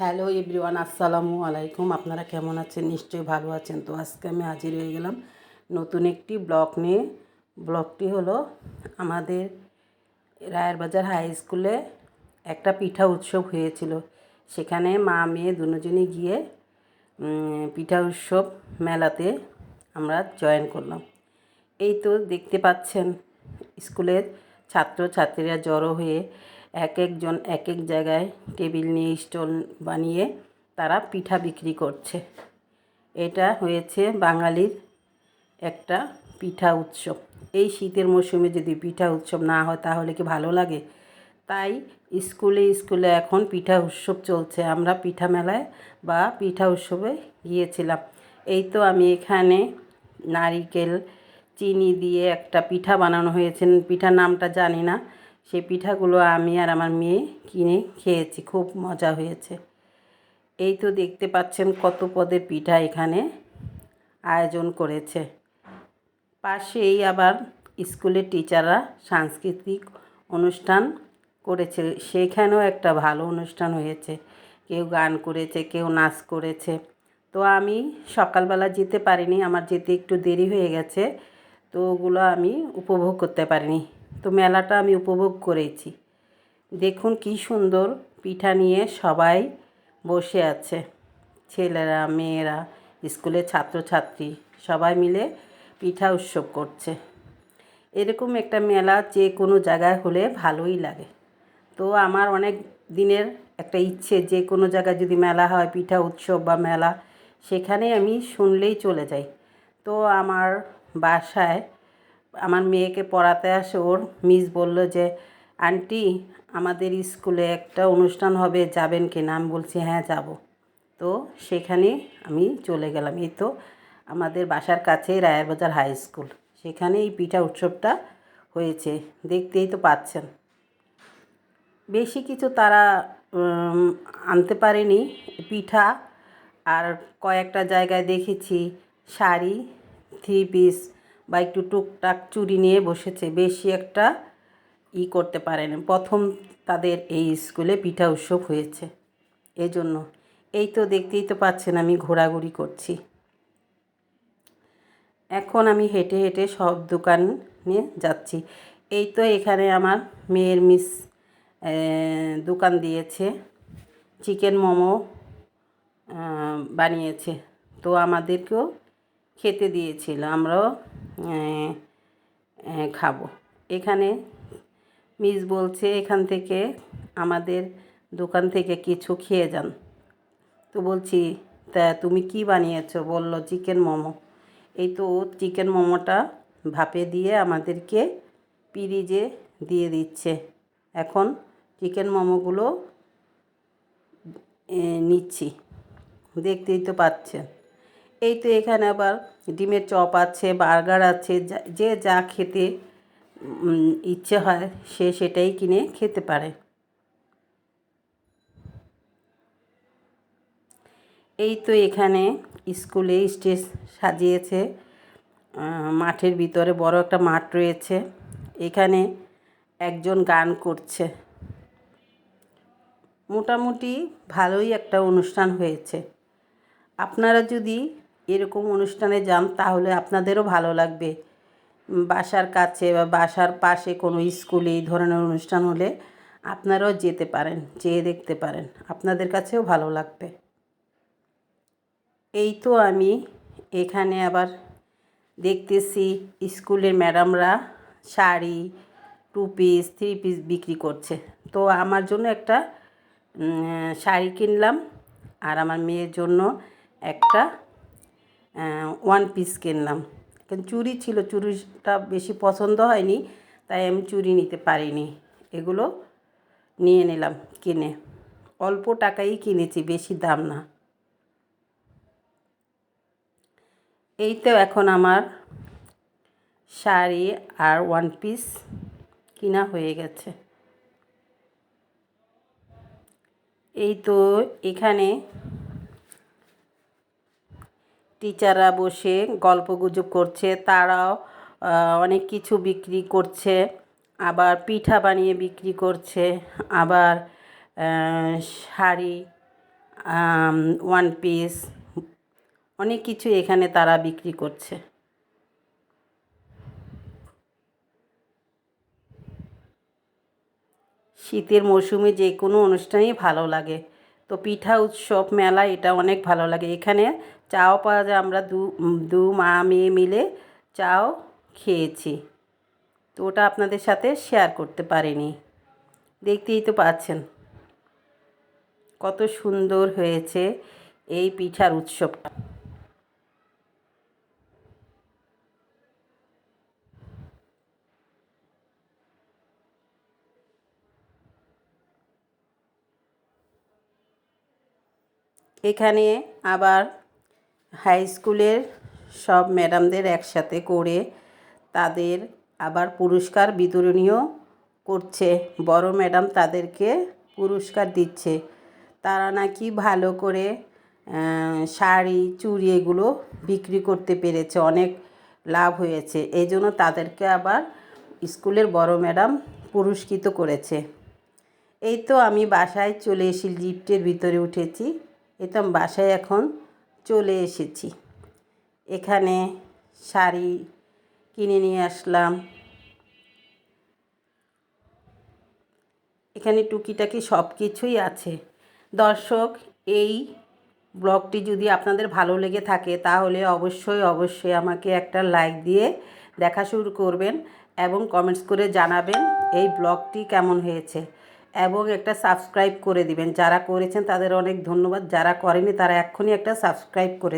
Hello everyone, আসসালামু আলাইকুম। আপনারা কেমন আছেন? নিশ্চয়ই ভালো আছেন। তো আজকে আমি হাজির হয়ে গেলাম নতুন একটি ব্লগ নিয়ে। ব্লগটি হলো আমাদের রায়ের বাজার হাই স্কুলে একটা পিঠা উৎসব হয়েছিল। সেখানে মা মেয়ে দুজনেই গিয়ে পিঠা উৎসব মেলাতে আমরা জয়েন করলাম। এই তো দেখতে পাচ্ছেন স্কুলের ছাত্রছাত্রীরা জড়ো হয়ে এক একজন এক এক জায়গায় টেবিল নিয়ে স্টল বানিয়ে তারা পিঠা বিক্রি করছে। এটা হয়েছে বাঙালির একটা পিঠা উৎসব। এই শীতের মৌসুমে যদি পিঠা উৎসব না হয় তাহলে কি ভালো লাগে? তাই স্কুলে স্কুলে এখন পিঠা উৎসব চলছে। আমরা পিঠা মেলায় বা পিঠা উৎসবে গিয়েছিলাম। এই তো আমি এখানে নারিকেল চিনি দিয়ে একটা পিঠা বানানো হয়েছে। পিঠার নামটা জানি না। সেই পিঠাগুলো আমি আর আমার মেয়ে কিনে খেয়েছি, খুব মজা হয়েছে। এই তো দেখতে পাচ্ছেন কত পদের পিঠা এখানে আয়োজন করেছে। পাশেই আবার স্কুলের টিচাররা সাংস্কৃতিক অনুষ্ঠান করেছে, সেখানেও একটা ভালো অনুষ্ঠান হয়েছে। কেউ গান করেছে, কেউ নাচ করেছে। তো আমি সকালবেলা যেতে পারিনি, আমার যেতে একটু দেরি হয়ে গেছে, তো ওগুলো আমি উপভোগ করতে পারিনি। তো মেলাটা আমি উপভোগ করেছি। দেখুন কি সুন্দর পিঠা নিয়ে সবাই বসে আছে, ছেলেরা মেয়েরা স্কুলের ছাত্রছাত্রী সবাই মিলে পিঠা উৎসব করছে। এরকম একটা মেলা যে কোনো জায়গায় হলে ভালোই লাগে। তো আমার অনেক দিনের একটা ইচ্ছে, যে কোনো জায়গায় যদি মেলা হয়, পিঠা উৎসব বা মেলা, সেখানে আমি শুনলেই চলে যাই। তো আমার বাসায় আমার মেয়েকে পড়াতে আসে ওর মিস বলল যে, আন্টি আমাদের স্কুলে একটা অনুষ্ঠান হবে, যাবেন কিনা? আমি বলছি হ্যাঁ যাব। তো সেখানে আমি চলে গেলাম। এই তো আমাদের বাসার কাছেই রায়ের বাজার হাই স্কুল, সেখানে এই পিঠা উৎসবটা হয়েছে, দেখতেই তো পাচ্ছেন। বেশি কিছু তারা আনতে পারেনি পিঠা, আর কয়েকটা জায়গায় দেখেছি শাড়ি, থ্রি পিস বা একটু টুকটাক চুড়ি নিয়ে বসেছে, বেশি একটা করতে পারেনি। প্রথম তাদের এই স্কুলে পিঠা উৎসব হয়েছে, এই জন্য। এই তো দেখতেই তো পাচ্ছেন আমি ঘোরাঘুরি করছি। এখন আমি হেঁটে হেঁটে সব দোকানে যাচ্ছি। এই তো এখানে আমার মেয়ের মিস দোকান দিয়েছে, চিকেন মোমো বানিয়েছে। তো আমাদেরকেও খেতে দিয়েছিল, আমরাও খাবো। এখানে মিস বলছে এখান থেকে আমাদের দোকান থেকে কিছু খেয়ে যান। তো বলছি তা তুমি কি বানিয়েছো? বলল চিকেন মোমো। এই তো চিকেন মোমোটা ভাপে দিয়ে আমাদেরকে ফ্রিজে দিয়ে দিচ্ছে। এখন চিকেন মোমোগুলো নিচ্ছি, দেখতেই তো পাচ্ছেন। এই তো এখানে আবার ডিমের চপ আছে, বার্গার আছে, যে যা খেতে ইচ্ছে হয় সে সেটাই কিনে খেতে পারে। এই তো এখানে স্কুলে স্টেজ সাজিয়েছে, মাঠের ভিতরে বড় একটা মাঠ রয়েছে, এখানে একজন গান করছে। মোটামুটি ভালোই একটা অনুষ্ঠান হয়েছে। আপনারা যদি এরকম অনুষ্ঠানে যান তাহলে আপনাদেরও ভালো লাগবে। বাসার কাছে বা বাসার পাশে কোনো স্কুলে এই ধরনের অনুষ্ঠান হলে আপনারাও যেতে পারেন, যেয়ে দেখতে পারেন, আপনাদের কাছেও ভালো লাগবে। এই তো আমি এখানে আবার দেখতেছি স্কুলের ম্যাডামরা sari, two piece, three piece বিক্রি করছে। তো আমার জন্য একটা শাড়ি কিনলাম, আর আমার মেয়ের জন্য একটা ওয়ান পিস কিনলাম। কিন্তু চুড়ি ছিল, চুড়িটা বেশি পছন্দ হয়নি, তাই আমি চুড়ি নিতে পারিনি। এগুলো নিয়ে নিলাম কিনে, অল্প টাকাই কিনেছি, বেশি দাম না। এই তো এখন আমার শাড়ি আর ওয়ান পিস কিনা হয়ে গেছে। এই তো এখানে টিচাররা বসে গল্পগুজব করছে, তারাও অনেক কিছু বিক্রি করছে, আবার পিঠা বানিয়ে বিক্রি করছে, আবার শাড়ি, ওয়ান পিস অনেক কিছু এখানে তারা বিক্রি করছে। শীতের মৌসুমে যে কোনো অনুষ্ঠানই ভালো লাগে। তো পিঠা উৎসব মেলা এটা অনেক ভালো লাগে। এখানে চাও পাওয়া যায়, আমরা দু মা মেয়ে মিলে চাও খেয়েছি। তো ওটা আপনাদের সাথে শেয়ার করতে পারিনি। দেখতেই তো পাচ্ছেন কত সুন্দর হয়েছে এই পিঠার উৎসবটা। এখানে আবার হাই স্কুলের সব ম্যাডামদের একসাথে করে তাদের আবার পুরস্কার বিতরণীও করছে। বড় ম্যাডাম তাদেরকে পুরস্কার দিচ্ছে। তারা নাকি ভালো করে শাড়ি চুড়ি এগুলো বিক্রি করতে পেরেছে, অনেক লাভ হয়েছে। এই জন্য তাদেরকে আবার স্কুলের বড় ম্যাডাম পুরস্কৃত করেছে। এই তো আমি বাসায় চলে এসে লিফটের ভিতরে উঠেছি। এই তো আমি বাসায় এখন চলে এসেছি। এখানে শাড়ি কিনে নিয়ে আসলাম। এখানে টুকিটাকি সব কিছুই আছে। দর্শক, এই ব্লগটি যদি আপনাদের ভালো লেগে থাকে তাহলে অবশ্যই আমাকে একটা লাইক দিয়ে দেখা শুরু করবেন এবং কমেন্টস করে জানাবেন এই ব্লগটি কেমন হয়েছে, এবং একটা সাবস্ক্রাইব করে দিবেন। যারা করেছেন তাদের অনেক ধন্যবাদ, যারা করেনি তারা এক্ষুনি একটা সাবস্ক্রাইব করে